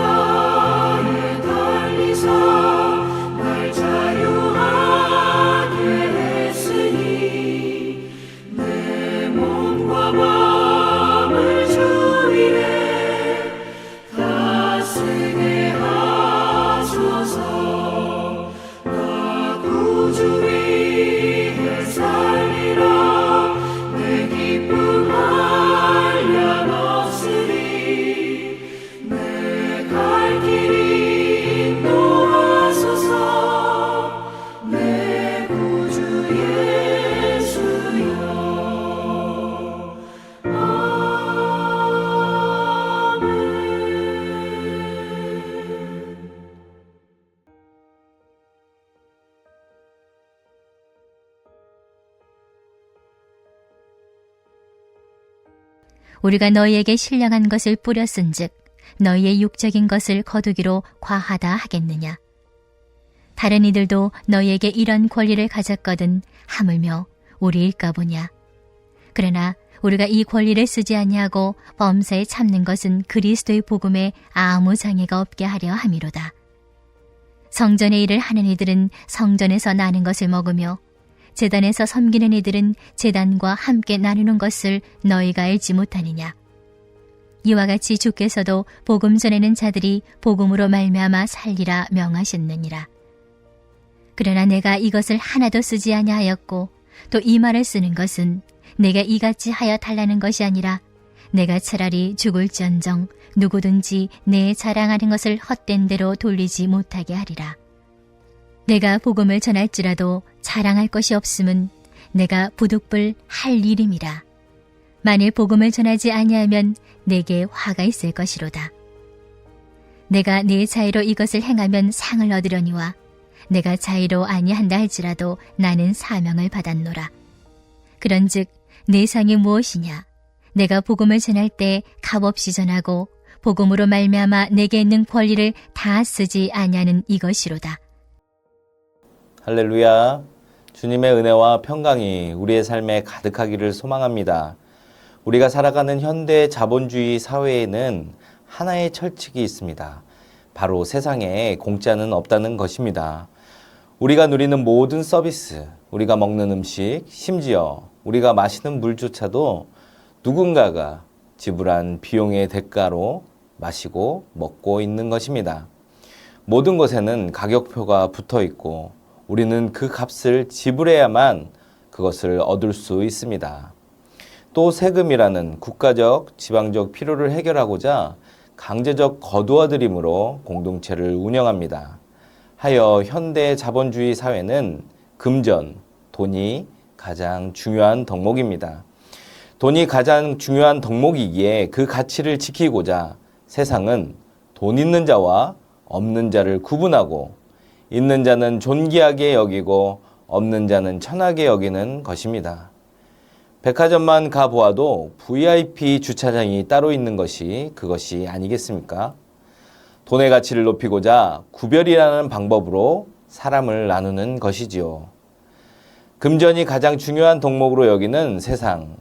십자가에 달리사 날 자유하게 했으니 내 몸과 마음을 주 위에 다 쓰게 하소서. 나 구주 위에 살리라. 내 기쁨 한량 없으리. 내 갈 길이 인도하소서. 내 구주 예수여. 아멘. 우리가 너희에게 신령한 것을 뿌렸은즉 너희의 육적인 것을 거두기로 과하다 하겠느냐. 다른 이들도 너희에게 이런 권리를 가졌거든 하물며 우리일까 보냐. 그러나 우리가 이 권리를 쓰지 아니하고 범사에 참는 것은 그리스도의 복음에 아무 장애가 없게 하려 함이로다. 성전의 일을 하는 이들은 성전에서 나는 것을 먹으며 제단에서 섬기는 이들은 제단과 함께 나누는 것을 너희가 알지 못하느냐. 이와 같이 주께서도 복음 전에는 자들이 복음으로 말미암아 살리라 명하셨느니라. 그러나 내가 이것을 하나도 쓰지 아니하였고 또 이 말을 쓰는 것은 내가 이같이 하여 달라는 것이 아니라 내가 차라리 죽을지언정 누구든지 내 자랑하는 것을 헛된 대로 돌리지 못하게 하리라. 내가 복음을 전할지라도 자랑할 것이 없음은 내가 부득불 할 일임이라. 만일 복음을 전하지 아니하면 내게 화가 있을 것이로다. 내가 내 자의로 이것을 행하면 상을 얻으려니와 내가 자의로 아니한다 할지라도 나는 사명을 받았노라. 그런즉 내 상이 무엇이냐? 내가 복음을 전할 때 값없이 전하고 복음으로 말미암아 내게 있는 권리를 다 쓰지 아니하는 이것이로다. 할렐루야. 주님의 은혜와 평강이 우리의 삶에 가득하기를 소망합니다. 우리가 살아가는 현대 자본주의 사회에는 하나의 철칙이 있습니다. 바로 세상에 공짜는 없다는 것입니다. 우리가 누리는 모든 서비스, 우리가 먹는 음식, 심지어 우리가 마시는 물조차도 누군가가 지불한 비용의 대가로 마시고 먹고 있는 것입니다. 모든 것에는 가격표가 붙어 있고 우리는 그 값을 지불해야만 그것을 얻을 수 있습니다. 또 세금이라는 국가적, 지방적 필요를 해결하고자 강제적 거두어들임으로 공동체를 운영합니다. 하여 현대 자본주의 사회는 금전, 돈이 가장 중요한 덕목입니다. 돈이 가장 중요한 덕목이기에 그 가치를 지키고자 세상은 돈 있는 자와 없는 자를 구분하고 있는 자는 존귀하게 여기고 없는 자는 천하게 여기는 것입니다. 백화점만 가보아도 VIP 주차장이 따로 있는 것이 그것이 아니겠습니까? 돈의 가치를 높이고자 구별이라는 방법으로 사람을 나누는 것이지요. 금전이 가장 중요한 덕목으로 여기는 세상.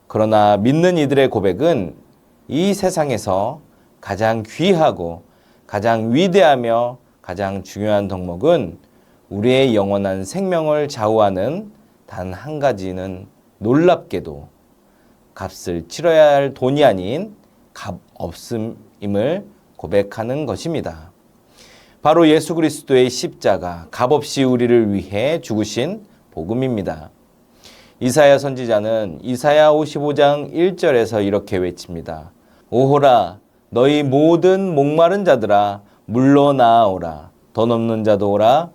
그러나 믿는 이들의 고백은 이 세상에서 가장 귀하고 가장 위대하며 가장 중요한 덕목은 우리의 영원한 생명을 좌우하는 단 한 가지는 놀랍게도 값을 치러야 할 돈이 아닌 값 없음임을 고백하는 것입니다. 바로 예수 그리스도의 십자가, 값없이 우리를 위해 죽으신 복음입니다. 이사야 선지자는 이사야 55장 1절에서 이렇게 외칩니다. 오호라 너희 모든 목마른 자들아 물러 나아오라. 돈 없는 자도 오라.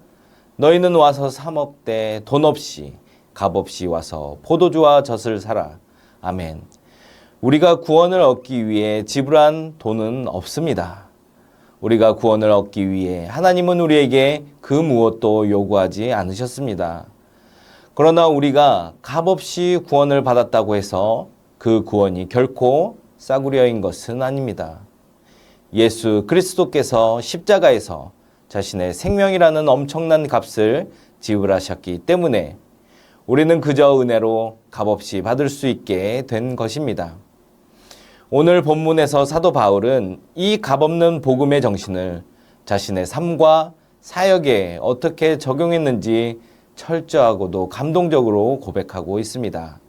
너희는 와서 사 먹되 돈 없이 값없이 와서 포도주와 젖을 사라. 아멘. 우리가 구원을 얻기 위해 지불한 돈은 없습니다. 우리가 구원을 얻기 위해 하나님은 우리에게 그 무엇도 요구하지 않으셨습니다. 그러나 우리가 값없이 구원을 받았다고 해서 그 구원이 결코 싸구려인 것은 아닙니다. 예수 그리스도께서 십자가에서 자신의 생명이라는 엄청난 값을 지불하셨기 때문에 우리는 그저 은혜로 값없이 받을 수 있게 된 것입니다. 오늘 본문에서 사도 바울은 이 값없는 복음의 정신을 자신의 삶과 사역에 어떻게 적용했는지 철저하고도 감동적으로 고백하고 있습니다.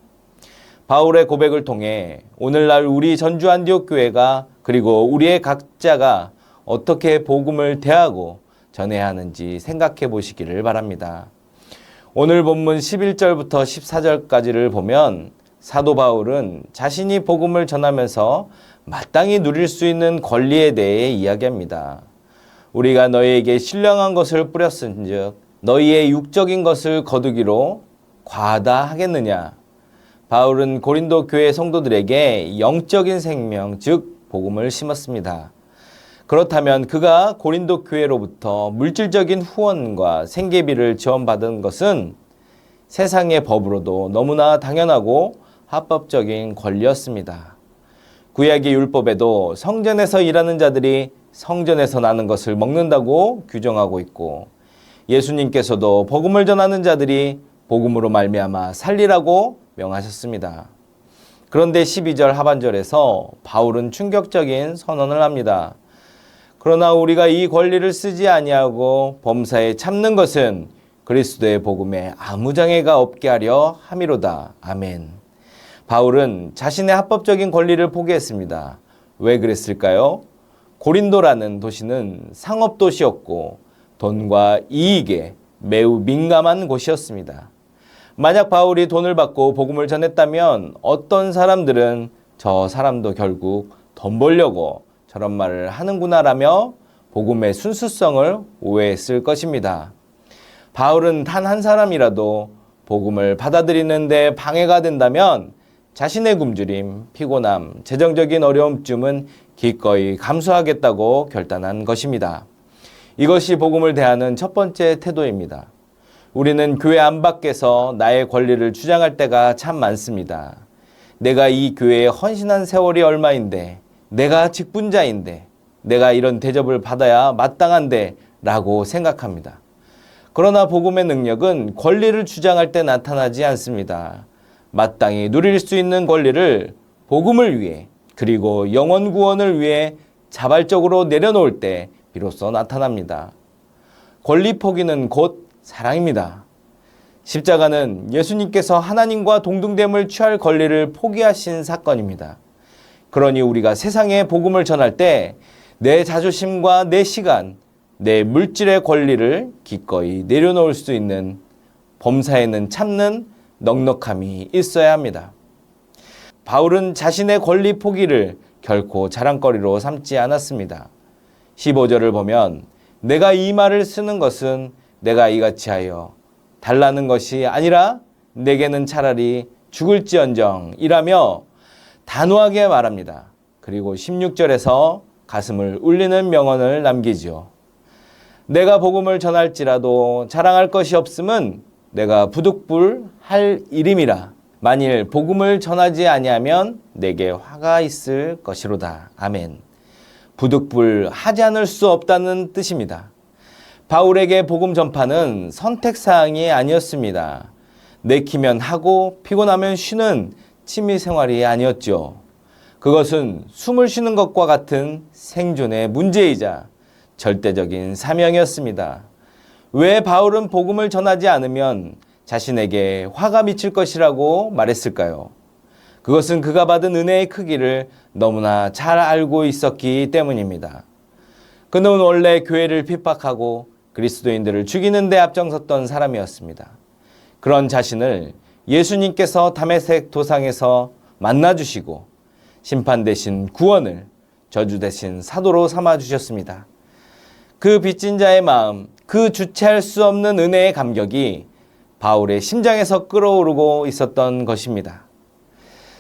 바울의 고백을 통해 오늘날 우리 전주 안디옥 교회가 그리고 우리의 각자가 어떻게 복음을 대하고 전해야 하는지 생각해 보시기를 바랍니다. 오늘 본문 11절부터 14절까지를 보면 사도 바울은 자신이 복음을 전하면서 마땅히 누릴 수 있는 권리에 대해 이야기합니다. 우리가 너희에게 신령한 것을 뿌렸은즉 너희의 육적인 것을 거두기로 과하다 하겠느냐. 바울은 고린도 교회 성도들에게 영적인 생명, 즉 복음을 심었습니다. 그렇다면 그가 고린도 교회로부터 물질적인 후원과 생계비를 지원받은 것은 세상의 법으로도 너무나 당연하고 합법적인 권리였습니다. 구약의 율법에도 성전에서 일하는 자들이 성전에서 나는 것을 먹는다고 규정하고 있고, 예수님께서도 복음을 전하는 자들이 복음으로 말미암아 살리라고 명하셨습니다. 그런데 12절 하반절에서 바울은 충격적인 선언을 합니다. 그러나 우리가 이 권리를 쓰지 아니하고 범사에 참는 것은 그리스도의 복음에 아무 장애가 없게 하려 함이로다. 아멘. 바울은 자신의 합법적인 권리를 포기했습니다. 왜 그랬을까요? 고린도라는 도시는 상업도시였고 돈과 이익에 매우 민감한 곳이었습니다. 만약 바울이 돈을 받고 복음을 전했다면 어떤 사람들은 저 사람도 결국 돈 벌려고 저런 말을 하는구나라며 복음의 순수성을 오해했을 것입니다. 바울은 단 한 사람이라도 복음을 받아들이는데 방해가 된다면 자신의 굶주림, 피곤함, 재정적인 어려움쯤은 기꺼이 감수하겠다고 결단한 것입니다. 이것이 복음을 대하는 첫 번째 태도입니다. 우리는 교회 안팎에서 나의 권리를 주장할 때가 참 많습니다. 내가 이 교회에 헌신한 세월이 얼마인데, 내가 직분자인데, 내가 이런 대접을 받아야 마땅한데 라고 생각합니다. 그러나 복음의 능력은 권리를 주장할 때 나타나지 않습니다. 마땅히 누릴 수 있는 권리를 복음을 위해 그리고 영혼 구원을 위해 자발적으로 내려놓을 때 비로소 나타납니다. 권리 포기는 곧 사랑입니다. 십자가는 예수님께서 하나님과 동등됨을 취할 권리를 포기하신 사건입니다. 그러니 우리가 세상에 복음을 전할 때 내 자존심과 내 시간, 내 물질의 권리를 기꺼이 내려놓을 수 있는, 범사에는 참는 넉넉함이 있어야 합니다. 바울은 자신의 권리 포기를 결코 자랑거리로 삼지 않았습니다. 15절을 보면 내가 이 말을 쓰는 것은 내가 이같이 하여 달라는 것이 아니라 내게는 차라리 죽을지언정 이라며 단호하게 말합니다. 그리고 16절에서 가슴을 울리는 명언을 남기지요. 내가 복음을 전할지라도 자랑할 것이 없음은 내가 부득불할 일임이라. 만일 복음을 전하지 아니하면 내게 화가 있을 것이로다. 아멘. 부득불하지 않을 수 없다는 뜻입니다. 바울에게 복음 전파는 선택사항이 아니었습니다. 내키면 하고 피곤하면 쉬는 취미생활이 아니었죠. 그것은 숨을 쉬는 것과 같은 생존의 문제이자 절대적인 사명이었습니다. 왜 바울은 복음을 전하지 않으면 자신에게 화가 미칠 것이라고 말했을까요? 그것은 그가 받은 은혜의 크기를 너무나 잘 알고 있었기 때문입니다. 그는 원래 교회를 핍박하고 그리스도인들을 죽이는 데 앞장섰던 사람이었습니다. 그런 자신을 예수님께서 다메섹 도상에서 만나주시고 심판 대신 구원을, 저주 대신 사도로 삼아주셨습니다. 그 빚진 자의 마음, 그 주체할 수 없는 은혜의 감격이 바울의 심장에서 끓어오르고 있었던 것입니다.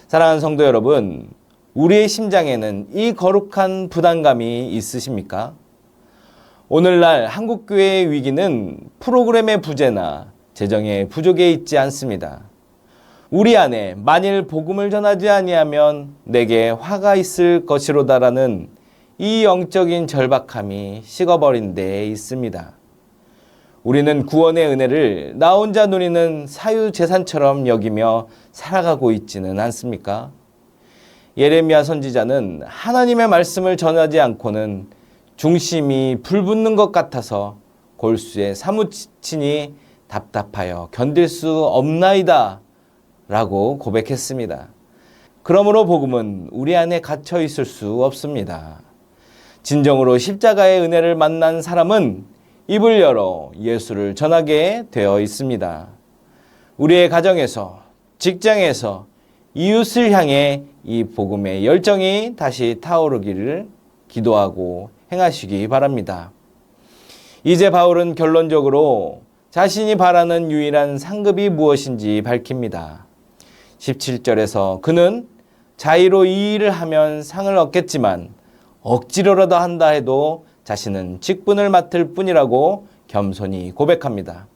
사랑하는 성도 여러분, 우리의 심장에는 이 거룩한 부담감이 있으십니까? 오늘날 한국교회의 위기는 프로그램의 부재나 재정의 부족에 있지 않습니다. 우리 안에 만일 복음을 전하지 아니하면 내게 화가 있을 것이로다라는 이 영적인 절박함이 식어버린 데 있습니다. 우리는 구원의 은혜를 나 혼자 누리는 사유재산처럼 여기며 살아가고 있지는 않습니까? 예레미야 선지자는 하나님의 말씀을 전하지 않고는 중심이 불붙는 것 같아서 골수에 사무치니 답답하여 견딜 수 없나이다 라고 고백했습니다. 그러므로 복음은 우리 안에 갇혀 있을 수 없습니다. 진정으로 십자가의 은혜를 만난 사람은 입을 열어 예수를 전하게 되어 있습니다. 우리의 가정에서, 직장에서 이웃을 향해 이 복음의 열정이 다시 타오르기를 기도하고 행하시기 바랍니다. 이제 바울은 결론적으로 자신이 바라는 유일한 상급이 무엇인지 밝힙니다. 17절에서 그는 자의로 이 일을 하면 상을 얻겠지만 억지로라도 한다 해도 자신은 직분을 맡을 뿐이라고 겸손히 고백합니다.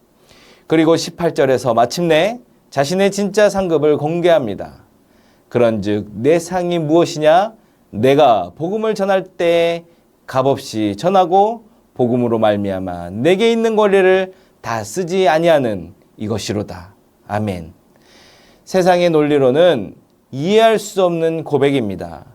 그리고 18절에서 마침내 자신의 진짜 상급을 공개합니다. 그런즉 내 상이 무엇이냐? 내가 복음을 전할 때 값없이 전하고 복음으로 말미암아 내게 있는 권리를 다 쓰지 아니하는 이것이로다. 아멘. 세상의 논리로는 이해할 수 없는 고백입니다.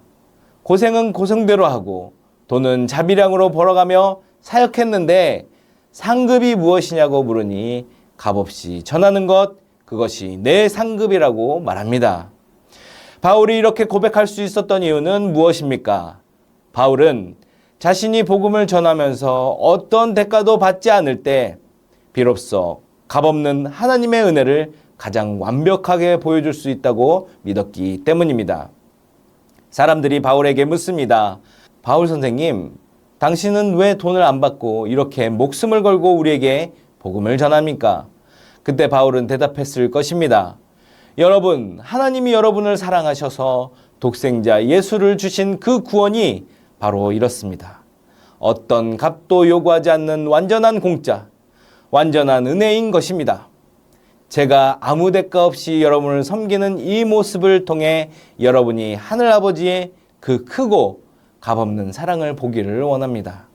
고생은 고생대로 하고 돈은 자비량으로 벌어가며 사역했는데 상급이 무엇이냐고 물으니 값없이 전하는 것, 그것이 내 상급이라고 말합니다. 바울이 이렇게 고백할 수 있었던 이유는 무엇입니까? 바울은 자신이 복음을 전하면서 어떤 대가도 받지 않을 때 비로소 값없는 하나님의 은혜를 가장 완벽하게 보여줄 수 있다고 믿었기 때문입니다. 사람들이 바울에게 묻습니다. 바울 선생님, 당신은 왜 돈을 안 받고 이렇게 목숨을 걸고 우리에게 복음을 전합니까? 그때 바울은 대답했을 것입니다. 여러분, 하나님이 여러분을 사랑하셔서 독생자 예수를 주신 그 구원이 바로 이렇습니다. 어떤 값도 요구하지 않는 완전한 공짜, 완전한 은혜인 것입니다. 제가 아무 대가 없이 여러분을 섬기는 이 모습을 통해 여러분이 하늘아버지의 그 크고 값없는 사랑을 보기를 원합니다.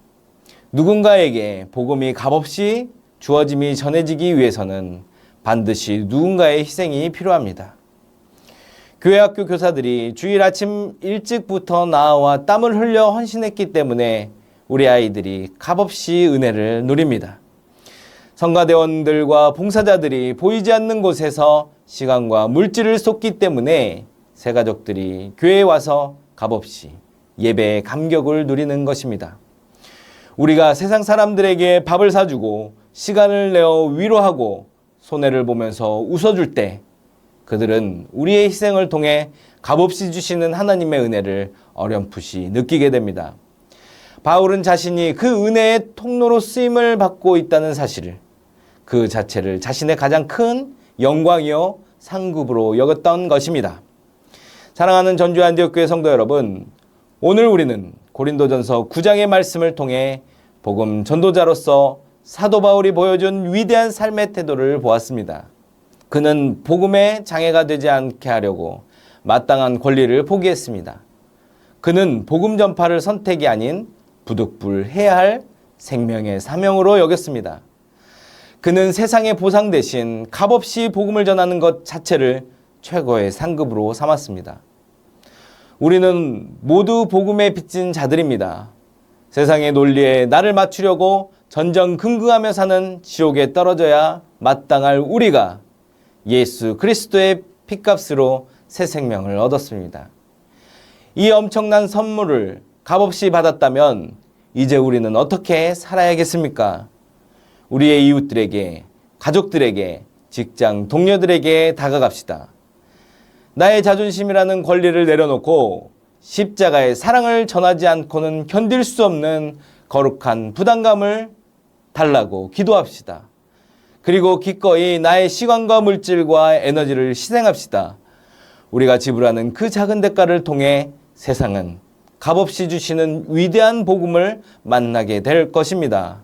누군가에게 복음이 값없이 주어짐이 전해지기 위해서는 반드시 누군가의 희생이 필요합니다. 교회학교 교사들이 주일 아침 일찍부터 나와 땀을 흘려 헌신했기 때문에 우리 아이들이 값없이 은혜를 누립니다. 성가대원들과 봉사자들이 보이지 않는 곳에서 시간과 물질을 쏟기 때문에 새가족들이 교회에 와서 값없이 예배의 감격을 누리는 것입니다. 우리가 세상 사람들에게 밥을 사주고 시간을 내어 위로하고 손해를 보면서 웃어줄 때 그들은 우리의 희생을 통해 값없이 주시는 하나님의 은혜를 어렴풋이 느끼게 됩니다. 바울은 자신이 그 은혜의 통로로 쓰임을 받고 있다는 사실을 그 자체를 자신의 가장 큰 영광이요 상급으로 여겼던 것입니다. 사랑하는 전주 안디옥교회 성도 여러분, 오늘 우리는 고린도전서 9장의 말씀을 통해 복음 전도자로서 사도 바울이 보여준 위대한 삶의 태도를 보았습니다. 그는 복음의 장애가 되지 않게 하려고 마땅한 권리를 포기했습니다. 그는 복음 전파를 선택이 아닌 부득불해야 할 생명의 사명으로 여겼습니다. 그는 세상의 보상 대신 값없이 복음을 전하는 것 자체를 최고의 상급으로 삼았습니다. 우리는 모두 복음에 빚진 자들입니다. 세상의 논리에 나를 맞추려고 전전긍긍하며 사는 지옥에 떨어져야 마땅할 우리가 예수 그리스도의 핏값으로 새 생명을 얻었습니다. 이 엄청난 선물을 값없이 받았다면 이제 우리는 어떻게 살아야겠습니까? 우리의 이웃들에게, 가족들에게, 직장 동료들에게 다가갑시다. 나의 자존심이라는 권리를 내려놓고 십자가의 사랑을 전하지 않고는 견딜 수 없는 거룩한 부담감을 달라고 기도합시다. 그리고 기꺼이 나의 시간과 물질과 에너지를 희생합시다. 우리가 지불하는 그 작은 대가를 통해 세상은 값없이 주시는 위대한 복음을 만나게 될 것입니다.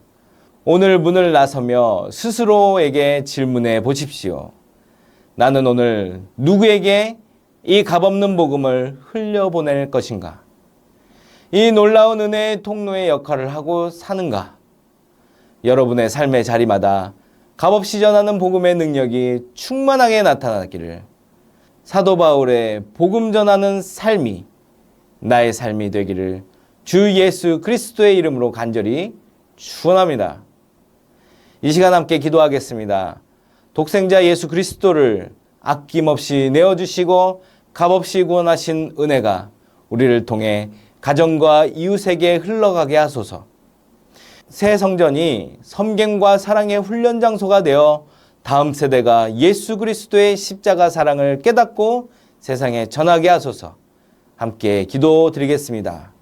오늘 문을 나서며 스스로에게 질문해 보십시오. 나는 오늘 누구에게 이 값없는 복음을 흘려보낼 것인가? 이 놀라운 은혜의 통로의 역할을 하고 사는가? 여러분의 삶의 자리마다 값없이 전하는 복음의 능력이 충만하게 나타나기를 사도 바울의 복음 전하는 삶이 나의 삶이 되기를 주 예수 그리스도의 이름으로 간절히 축원합니다. 이 시간 함께 기도하겠습니다. 독생자 예수 그리스도를 아낌없이 내어주시고 값없이 구원하신 은혜가 우리를 통해 가정과 이웃에게 흘러가게 하소서. 새 성전이 섬김과 사랑의 훈련 장소가 되어 다음 세대가 예수 그리스도의 십자가 사랑을 깨닫고 세상에 전하게 하소서. 함께 기도드리겠습니다.